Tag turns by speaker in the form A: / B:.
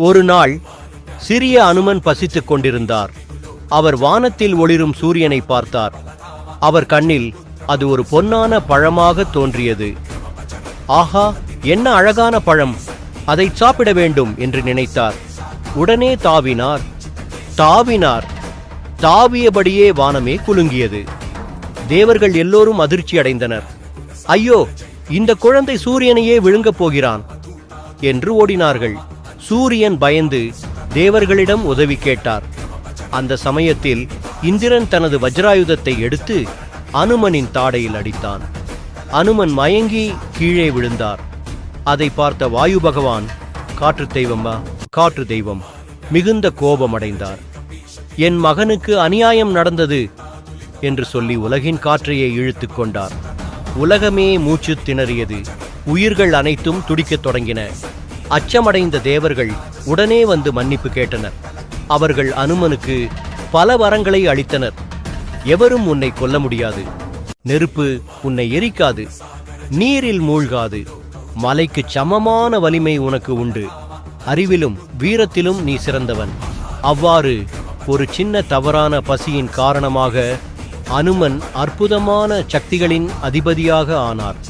A: ஒரு நாள் சிறிய அனுமன் பசித்துக் கொண்டிருந்தார். அவர் வானத்தில் ஒளிரும் சூரியனை பார்த்தார். அவர் கண்ணில் அது ஒரு பொன்னான பழமாக தோன்றியது. ஆஹா, என்ன அழகான பழம், அதை சாப்பிட வேண்டும் என்று நினைத்தார். உடனே தாவினார். தாவியபடியே வானமே குலுங்கியது. தேவர்கள் எல்லோரும் அதிர்ச்சி அடைந்தனர். ஐயோ, இந்த குழந்தை சூரியனையே விழுங்கப் போகிறான் என்று ஓடினார்கள். சூரியன் பயந்து தேவர்களிடம் உதவி கேட்டார். அந்த சமயத்தில் இந்திரன் தனது வஜ்ராயுதத்தை எடுத்து அனுமனின் தாடையில் அடித்தான். அனுமன் மயங்கி கீழே விழுந்தார். அதை பார்த்த வாயு பகவான், காற்று தெய்வம் மிகுந்த கோபமடைந்தார். என் மகனுக்கு அநியாயம் நடந்தது என்று சொல்லி உலகின் காற்றையே இழுத்து கொண்டார். உலகமே மூச்சு திணறியது. உயிர்கள் அனைத்தும் துடிக்கத் தொடங்கின. அச்சமடைந்த தேவர்கள் உடனே வந்து மன்னிப்பு கேட்டனர். அவர்கள் அனுமனுக்கு பல வரங்களை அளித்தனர். எவரும் உன்னை கொல்ல முடியாது, நெருப்பு உன்னை எரிக்காது, நீரில் மூழ்காது, மலைக்குச் சமமான வலிமை உனக்கு உண்டு, அறிவிலும் வீரத்திலும் நீ சிறந்தவன். அவ்வாறு ஒரு சின்ன தவறான பசியின் காரணமாக அனுமன் அற்புதமான சக்திகளின் அதிபதியாக ஆனார்.